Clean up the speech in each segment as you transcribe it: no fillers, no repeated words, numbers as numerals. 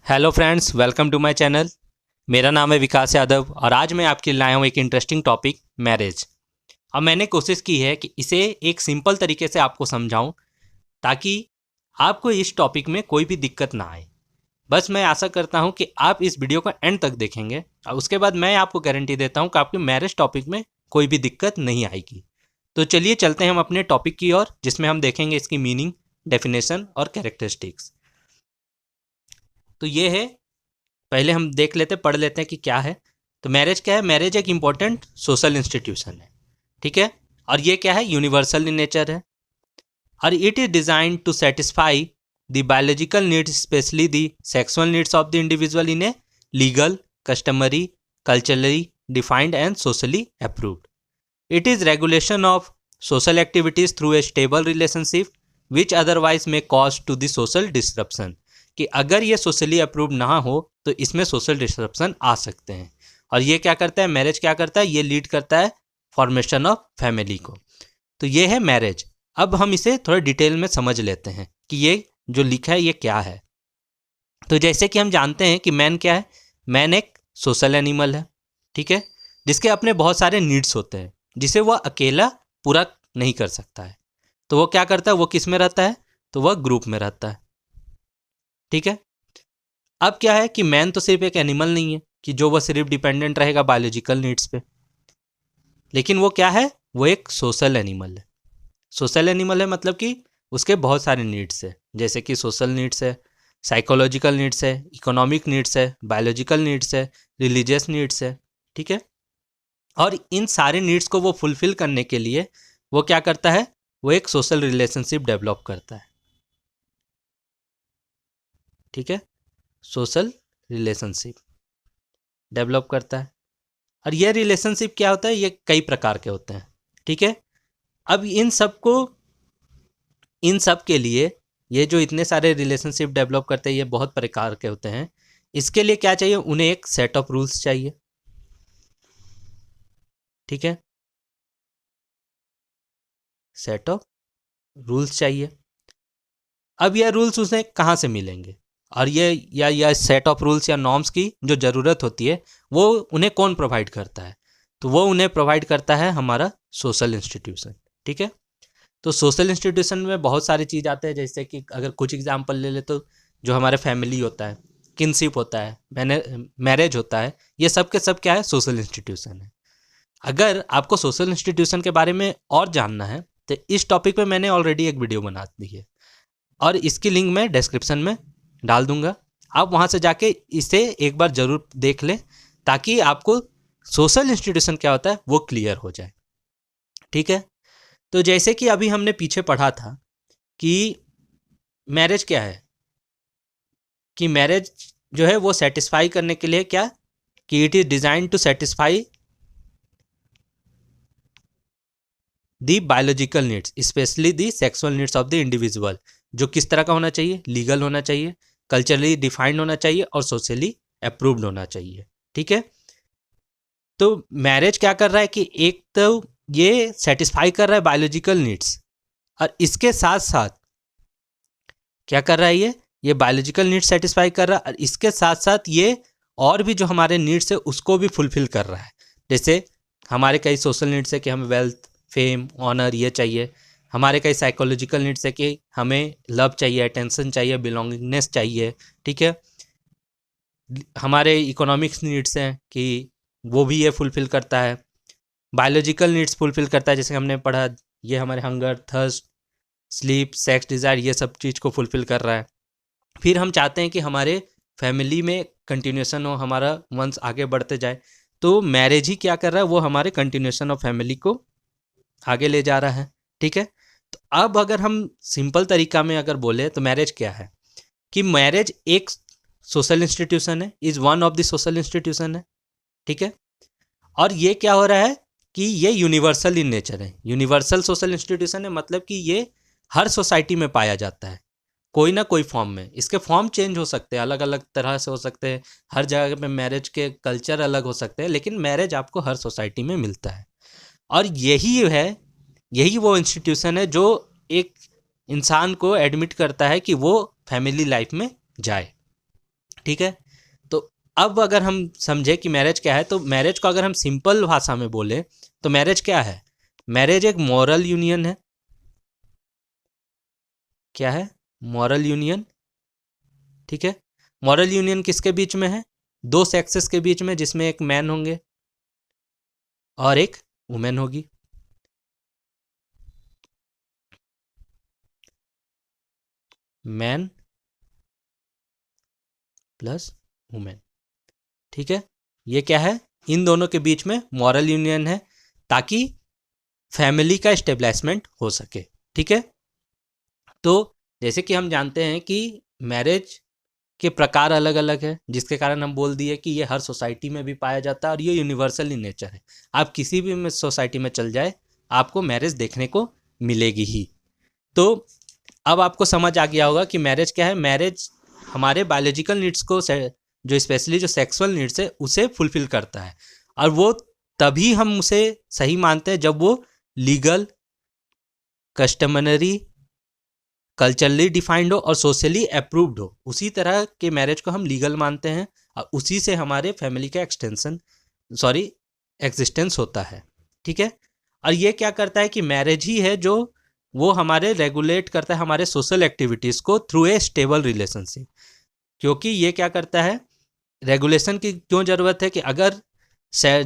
Hello friends, welcome to my channel. मेरा नाम है विकास यादव और आज मैं आपके लिए लाया हूँ एक इंटरेस्टिंग टॉपिक, मैरिज। अब मैंने कोशिश की है कि इसे एक सिंपल तरीके से आपको समझाऊं ताकि आपको इस टॉपिक में कोई भी दिक्कत ना आए। बस मैं आशा करता हूं कि आप इस वीडियो को एंड तक देखेंगे और उसके बाद मैं आपको गारंटी देता हूं कि आपके मैरिज टॉपिक में कोई भी दिक्कत नहीं आएगी। तो चलिए चलते हैं हम अपने टॉपिक की ओर, जिसमें हम देखेंगे इसकी मीनिंग, डेफिनेशन और कैरेक्टरिस्टिक्स। तो ये है, पहले हम देख लेते पढ़ लेते हैं कि क्या है। तो मैरिज क्या है? मैरिज एक इंपॉर्टेंट सोशल इंस्टीट्यूशन है, ठीक है। और ये क्या है? यूनिवर्सल इन नेचर है और it is designed to satisfy the biological needs, specially the sexual needs of the individual in a legal, customary, culturally defined and socially approved. It is regulation of social activities through a stable relationship which otherwise may cause to the social disruption, कि अगर ये socially approve ना हो तो इसमें social disruption आ सकते हैं। और ये क्या करता है? मैरिज क्या करता है? ये लीड करता है फॉर्मेशन ऑफ फैमिली को। तो ये है मैरिज। अब हम इसे थोड़ा डिटेल में समझ लेते हैं कि ये जो लिखा है ये क्या है। तो जैसे कि हम जानते हैं कि मैन क्या है? मैन एक सोशल एनिमल है, ठीक है, जिसके अपने बहुत सारे नीड्स होते हैं जिसे वह अकेला पूरा नहीं कर सकता है। तो वो क्या करता है? वो किस में रहता है? तो वह ग्रुप में रहता है, ठीक है। अब क्या है कि मैन तो सिर्फ एक एनिमल नहीं है कि जो वह सिर्फ डिपेंडेंट रहेगा बायोलॉजिकल नीड्स पे, लेकिन वो क्या है? वो एक सोशल एनिमल है। सोशल एनिमल है मतलब कि उसके बहुत सारे नीड्स है, जैसे कि सोशल नीड्स है, साइकोलॉजिकल नीड्स है, इकोनॉमिक नीड्स है, बायोलॉजिकल नीड्स है, रिलीजियस नीड्स है, ठीक है। और इन सारे नीड्स को वो फुलफिल करने के लिए वो क्या करता है? वो एक सोशल रिलेशनशिप डेवलप करता है, ठीक है। सोशल रिलेशनशिप डेवलप करता है। और ये रिलेशनशिप क्या होता है? ये कई प्रकार के होते हैं, ठीक है। अब इन सब के लिए, ये जो इतने सारे रिलेशनशिप डेवलप करते हैं ये बहुत प्रकार के होते हैं। इसके लिए क्या चाहिए? उन्हें एक सेट ऑफ रूल्स चाहिए, ठीक है। सेट ऑफ रूल्स चाहिए। अब ये रूल्स उसे कहाँ से मिलेंगे? और ये या सेट ऑफ रूल्स या नॉर्म्स की जो ज़रूरत होती है वो उन्हें कौन प्रोवाइड करता है? तो वो उन्हें प्रोवाइड करता है हमारा सोशल इंस्टीट्यूशन, ठीक है। तो सोशल इंस्टीट्यूशन में बहुत सारी चीज़ आते हैं, जैसे कि अगर कुछ एग्जांपल ले ले तो जो हमारे फैमिली होता है, किनशिप होता है, मैरिज होता है, ये सब के सब क्या है? सोशल इंस्टीट्यूशन है। अगर आपको सोशल इंस्टीट्यूशन के बारे में और जानना है तो इस टॉपिक पे मैंने ऑलरेडी एक वीडियो बना दी है और इसकी लिंक मैं डिस्क्रिप्शन में डाल दूंगा। आप वहाँ से जाके इसे एक बार ज़रूर देख लें ताकि आपको सोशल इंस्टीट्यूशन क्या होता है वो क्लियर हो जाए, ठीक है। तो जैसे कि अभी हमने पीछे पढ़ा था कि मैरिज क्या है, कि मैरिज जो है वो सेटिस्फाई करने के लिए क्या, कि it is design to satisfy the biological needs, specially the sexual needs of the individual. जो किस तरह का होना चाहिए? लीगल होना चाहिए, कल्चरली डिफाइंड होना चाहिए और सोशली अप्रूव्ड होना चाहिए, ठीक है। तो मैरिज क्या कर रहा है कि एक तो ये सेटिस्फाई कर रहा है बायोलॉजिकल नीड्स और इसके साथ साथ क्या कर रहा है? ये बायोलॉजिकल नीड्स सेटिस्फाई कर रहा है और इसके साथ साथ ये और भी जो हमारे नीड्स है उसको भी फुलफिल कर रहा है। जैसे हमारे कई सोशल नीड्स है कि हमें वेल्थ, फेम, ऑनर ये चाहिए। हमारे कई साइकोलॉजिकल नीड्स है कि हमें लव चाहिए, अटेंशन चाहिए, बिलोंगिंगनेस चाहिए, ठीक है। हमारे इकोनॉमिक्स नीड्स हैं कि वो भी ये फुलफिल करता है। बायोलॉजिकल नीड्स फुलफिल करता है, जैसे हमने पढ़ा, ये हमारे hunger, thirst, sleep, sex desire, ये सब चीज़ को फुलफिल कर रहा है। फिर हम चाहते हैं कि हमारे फैमिली में कंटिन्यूशन हो, हमारा वंश आगे बढ़ते जाए। तो मैरिज ही क्या कर रहा है? वो हमारे कंटिन्यूशन ऑफ फैमिली को आगे ले जा रहा है, ठीक है। तो अब अगर हम सिंपल तरीका में अगर बोले तो मैरिज क्या है, कि मैरिज एक सोशल इंस्टीट्यूशन है, is one of the social institution है, ठीक है। और ये क्या हो रहा है कि ये यूनिवर्सल इन नेचर है। यूनिवर्सल सोशल इंस्टीट्यूशन है मतलब कि ये हर सोसाइटी में पाया जाता है कोई ना कोई फॉर्म में। इसके फॉर्म चेंज हो सकते हैं, अलग अलग तरह से हो सकते हैं, हर जगह पे मैरिज के कल्चर अलग हो सकते हैं, लेकिन मैरिज आपको हर सोसाइटी में मिलता है। और यही वो इंस्टीट्यूशन है जो एक इंसान को एडमिट करता है कि वो फैमिली लाइफ में जाए, ठीक है। तो अब अगर हम समझे कि मैरिज क्या है, तो मैरिज को अगर हम सिंपल भाषा में बोले तो मैरिज क्या है? मैरिज एक मॉरल यूनियन है। क्या है? Moral union. ठीक है। मॉरल यूनियन किसके बीच में है? दो सेक्सेस के बीच में, जिसमें एक मैन होंगे और एक वुमेन होगी। Man plus women. ठीक है। ये क्या है? इन दोनों के बीच में मॉरल यूनियन है, ताकि फैमिली का एस्टेब्लिशमेंट हो सके। ठीक है। तो जैसे कि हम जानते हैं कि मैरिज के प्रकार अलग अलग है, जिसके कारण हम बोल दिए कि ये हर सोसाइटी में भी पाया जाता है और ये यूनिवर्सल इन नेचर है। आप किसी भी में सोसाइटी में चल जाए, आपको मैरिज देखने को मिलेगी ही। तो अब आपको समझ आ गया होगा कि मैरिज क्या है। मैरिज हमारे बायोलॉजिकल नीड्स को, जो स्पेशली जो सेक्सुअल नीड्स है, उसे फुलफिल करता है। और वो तभी हम उसे सही मानते हैं जब वो लीगल, कस्टमनरी, कल्चरली डिफाइंड हो और सोशली अप्रूव्ड हो। उसी तरह के मैरिज को हम लीगल मानते हैं और उसी से हमारे फैमिली का एग्जिस्टेंस होता है। ठीक है। और ये क्या करता है कि मैरिज ही है जो वो हमारे रेगुलेट करता है हमारे सोशल एक्टिविटीज़ को थ्रू ए स्टेबल रिलेशनशिप। क्योंकि ये क्या करता है, रेगुलेशन की क्यों ज़रूरत है कि अगर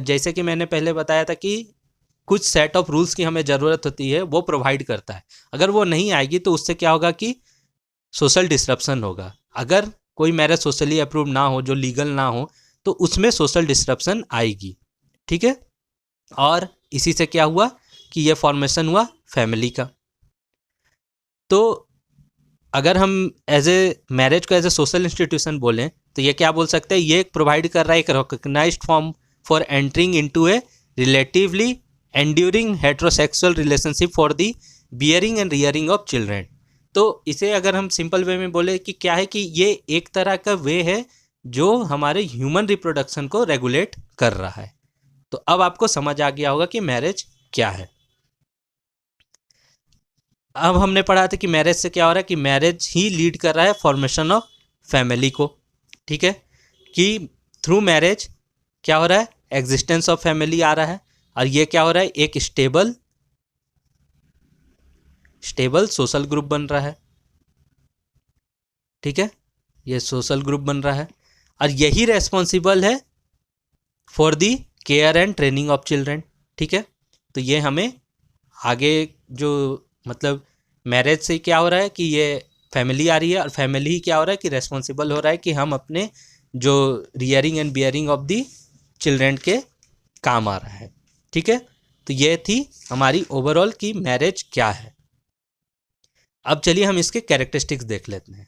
जैसे कि मैंने पहले बताया था कि कुछ सेट ऑफ रूल्स की हमें ज़रूरत होती है, वो प्रोवाइड करता है। अगर वो नहीं आएगी तो उससे क्या होगा कि सोशल डिस्रप्शन होगा। अगर कोई मैरिज सोशली अप्रूव ना हो, जो लीगल ना हो, तो उसमें सोशल डिस्रप्शन आएगी। ठीक है। और इसी से क्या हुआ कि ये फॉर्मेशन हुआ फैमिली का। तो अगर हम एज ए मैरिज को एज ए सोशल इंस्टीट्यूशन बोलें तो ये क्या बोल सकते हैं, ये प्रोवाइड कर रहा है एक recognised form for entering into a relatively enduring heterosexual relationship for the bearing and rearing of children. तो इसे अगर हम सिंपल वे में बोले कि क्या है कि ये एक तरह का वे है जो हमारे ह्यूमन रिप्रोडक्शन को रेगुलेट कर रहा है। तो अब आपको समझ आ गया होगा कि मैरिज क्या है। अब हमने पढ़ा था कि मैरिज से क्या हो रहा है कि मैरिज ही लीड कर रहा है फॉर्मेशन ऑफ फैमिली को। ठीक है। कि थ्रू मैरिज क्या हो रहा है, एग्जिस्टेंस ऑफ फैमिली आ रहा है। और ये क्या हो रहा है, एक स्टेबल सोशल ग्रुप बन रहा है। ठीक है। ये सोशल ग्रुप बन रहा है और यही रेस्पॉन्सिबल है for the care and training of children. ठीक है। तो ये हमें आगे जो मतलब मैरिज से क्या हो रहा है कि ये फैमिली आ रही है और फैमिली ही क्या हो रहा है कि रेस्पॉन्सिबल हो रहा है कि हम अपने जो rearing and bearing of the children के काम आ रहा है। ठीक है। तो ये थी हमारी ओवरऑल की मैरिज क्या है। अब चलिए हम इसके कैरेक्टरिस्टिक्स देख लेते हैं।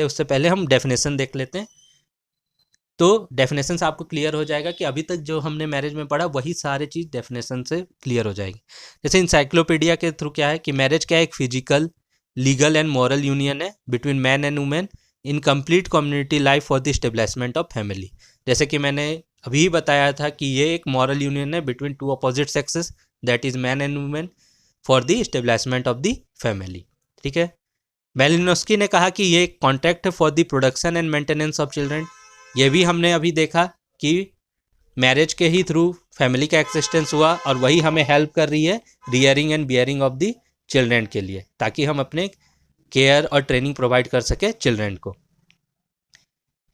उससे पहले हम डेफिनेशन देख लेते हैं। तो डेफिनेशन से आपको क्लियर हो जाएगा कि अभी तक जो हमने मैरिज में पढ़ा वही सारे चीज़ डेफिनेशन से क्लियर हो जाएगी। जैसे इंसाइक्लोपीडिया के थ्रू क्या है कि मैरिज क्या है, एक physical, legal and moral union है between man and women in complete community life for the establishment of family. जैसे कि मैंने अभी बताया था कि ये एक मॉरल यूनियन है between two opposite sexes, that is man and women, for the establishment of the family. ठीक है। मेलिनोस्की ने कहा कि ये एक कॉन्ट्रैक्ट है for the production and maintenance of children. ये भी हमने अभी देखा कि मैरिज के ही थ्रू फैमिली का एक्सिस्टेंस हुआ और वही हमें हेल्प कर रही है rearing and bearing of the children के लिए, ताकि हम अपने केयर और ट्रेनिंग प्रोवाइड कर सके चिल्ड्रेन को।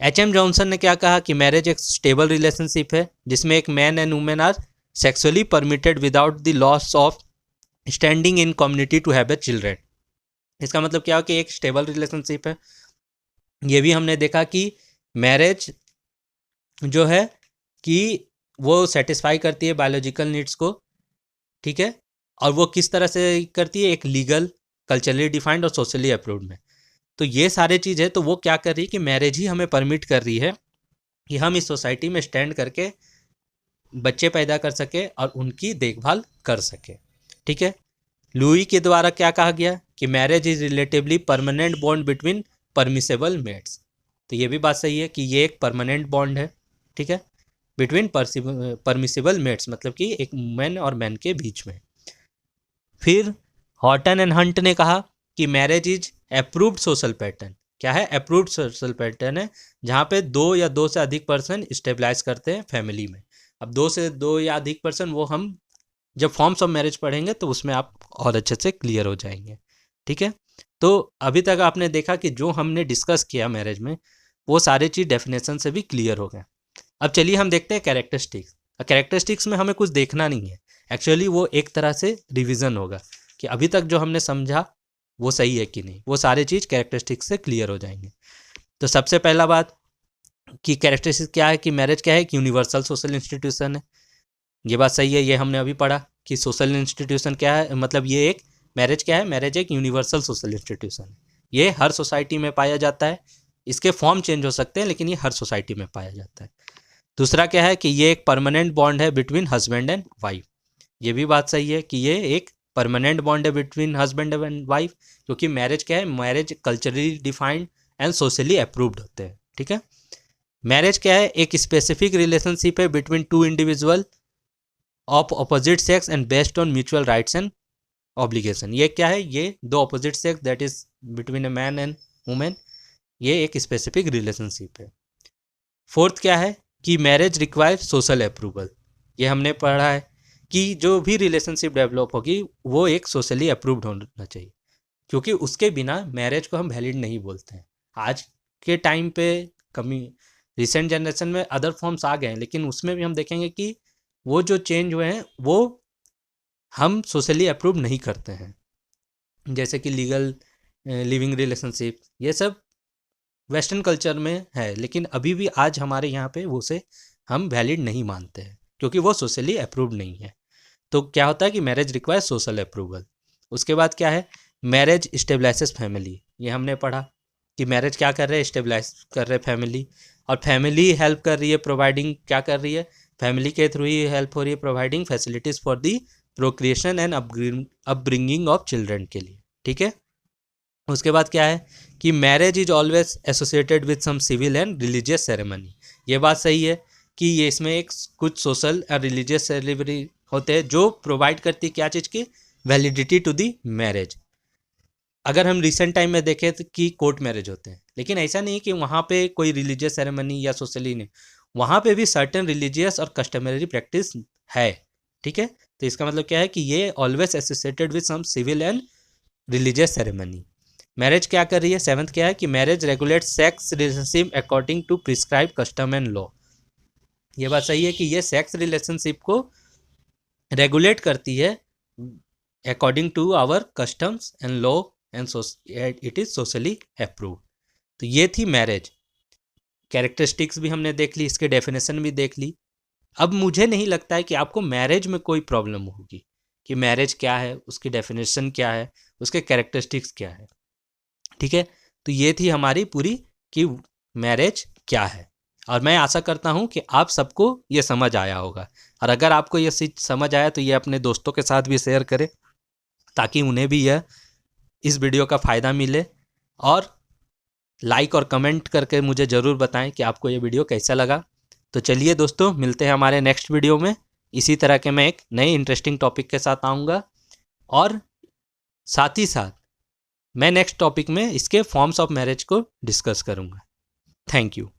एच.एम. जॉनसन ने क्या कहा कि मैरिज एक स्टेबल रिलेशनशिप है जिसमें एक man and women are sexually permitted without the loss of standing in community to have a children. इसका मतलब क्या हो कि एक स्टेबल रिलेशनशिप है। ये भी हमने देखा कि मैरिज जो है कि वो सेटिस्फाई करती है बायोलॉजिकल नीड्स को। ठीक है। और वो किस तरह से करती है, एक लीगल, कल्चरली डिफाइंड और सोशली अप्रूव्ड में। तो ये सारे चीज़ है। तो वो क्या कर रही है कि मैरिज ही हमें परमिट कर रही है कि हम इस सोसाइटी में स्टैंड करके बच्चे पैदा कर सके और उनकी देखभाल कर सके। ठीक है। लुई के द्वारा क्या कहा गया कि marriage is relatively permanent bond between permissible mates. तो ये भी बात सही है कि ये एक परमानेंट बॉन्ड है। ठीक है। बिटवीन परमिसेबल मेट्स मतलब कि एक मैन और मैन के बीच में। फिर हॉटन एंड हंट ने कहा कि marriage is approved social pattern. क्या है, अप्रूव्ड सोशल पैटर्न है, जहाँ पे 2 या 2 से अधिक पर्सन स्टेबलाइज करते हैं फैमिली में। अब 2 से 2 या अधिक पर्सन वो हम जब फॉर्म्स ऑफ मैरिज पढ़ेंगे तो उसमें आप और अच्छे से क्लियर हो जाएंगे। ठीक है, तो अभी तक आपने देखा कि जो हमने डिस्कस किया मैरिज में वो सारी चीज़ डेफिनेशन से भी क्लियर हो गए। अब चलिए हम देखते हैं कैरेक्टरिस्टिक्स। कैरेक्टरिस्टिक्स में हमें कुछ देखना नहीं है, एक्चुअली वो एक तरह से रिवीजन होगा कि अभी तक जो हमने समझा वो सही है कि नहीं, वो सारे चीज़ कैरेक्टरिस्टिक्स से क्लियर हो जाएंगे। तो सबसे पहला बात कि कैरेक्टरिस्टिक्स क्या है, कि मैरिज क्या है, कि यूनिवर्सल सोशल इंस्टीट्यूशन है। ये बात सही है, ये हमने अभी पढ़ा कि सोशल इंस्टीट्यूशन क्या है, मतलब ये एक मैरिज क्या है, मैरिज एक यूनिवर्सल सोशल इंस्टीट्यूशन है। ये हर सोसाइटी में पाया जाता है, इसके फॉर्म चेंज हो सकते हैं लेकिन ये हर सोसाइटी में पाया जाता है। दूसरा क्या है कि ये एक परमानेंट बॉन्ड है बिटवीन हस्बैंड एंड वाइफ। ये भी बात सही है कि ये एक परमानेंट बॉन्ड है बिटवीन हस्बैंड एंड वाइफ, क्योंकि मैरिज क्या है, marriage culturally defined and socially approved होते हैं। ठीक है, मैरिज क्या है, एक स्पेसिफिक रिलेशनशिप है between to individual of opposite sex and based on mutual rights and obligation. ये क्या है, ये दो opposite sex that is between a man and women, ये एक स्पेसिफिक रिलेशनशिप है। फोर्थ क्या है कि मैरिज रिक्वायर सोशल अप्रूवल। ये हमने पढ़ा है कि जो भी रिलेशनशिप डेवलप होगी वो एक सोशली अप्रूव्ड होना चाहिए, क्योंकि उसके बिना मैरिज को हम वैलिड नहीं बोलते हैं। आज के टाइम पे कमी, रिसेंट जनरेशन में अदर फॉर्म्स आ गए हैं, लेकिन उसमें भी हम देखेंगे कि वो जो चेंज हुए हैं वो हम सोशली अप्रूव नहीं करते हैं, जैसे कि लीगल लिविंग रिलेशनशिप, ये सब वेस्टर्न कल्चर में है, लेकिन अभी भी आज हमारे यहाँ पे वो से हम वैलिड नहीं मानते हैं क्योंकि वो सोशली अप्रूव्ड नहीं है। तो क्या होता है कि मैरिज रिक्वायर सोशल अप्रूवल। उसके बाद क्या है, मैरिज स्टेबलाइजेस फैमिली। ये हमने पढ़ा कि मैरिज क्या कर रहे हैं, स्टेबलाइज कर रहे हैं फैमिली, और फैमिली हेल्प कर रही है प्रोवाइडिंग, क्या कर रही है, फैमिली के थ्रू ही हेल्प हो रही है providing facilities for the procreation and upbringing of children के लिए। ठीक है, उसके बाद क्या है कि marriage is always associated with some civil and religious ceremony. ये बात सही है कि ये इसमें एक कुछ सोशल और रिलीजियस सेरेमनी होते हैं जो प्रोवाइड करती क्या चीज़ की, वैलिडिटी टू दी मैरिज। अगर हम रिसेंट टाइम में देखें तो कि कोर्ट मैरिज होते हैं, लेकिन ऐसा नहीं कि वहाँ पे कोई रिलीजियस सेरेमनी या सोशली नहीं, वहाँ पे भी सर्टेन रिलीजियस और कस्टमरी प्रैक्टिस है। ठीक है, तो इसका मतलब क्या है कि ये always associated with some civil and religious ceremony. Marriage क्या कर रही है, सेवंथ क्या है कि marriage regulate sex relationship according to prescribe custom and law. ये बात सही है कि ये सेक्स रिलेशनशिप को रेगुलेट करती है according to our customs and law and it is socially approved. तो ये थी मैरिज। कैरेक्टरिस्टिक्स भी हमने देख ली, इसके डेफिनेशन भी देख ली। अब मुझे नहीं लगता है कि आपको मैरिज में कोई प्रॉब्लम होगी कि मैरिज क्या है, उसकी डेफिनेशन क्या है, उसके कैरेक्टरिस्टिक्स क्या है। ठीक है, तो ये थी हमारी पूरी कि मैरिज क्या है, और मैं आशा करता हूँ कि आप सबको ये समझ आया होगा। और अगर आपको ये चीज़ समझ आया तो ये अपने दोस्तों के साथ भी शेयर करें ताकि उन्हें भी यह इस वीडियो का फ़ायदा मिले, और लाइक और कमेंट करके मुझे ज़रूर बताएं कि आपको ये वीडियो कैसा लगा। तो चलिए दोस्तों, मिलते हैं हमारे नेक्स्ट वीडियो में। इसी तरह के मैं एक नए इंटरेस्टिंग टॉपिक के साथ आऊँगा, और साथ ही साथ मैं नेक्स्ट टॉपिक में इसके फॉर्म्स ऑफ मैरिज को डिस्कस करूँगा। Thank you.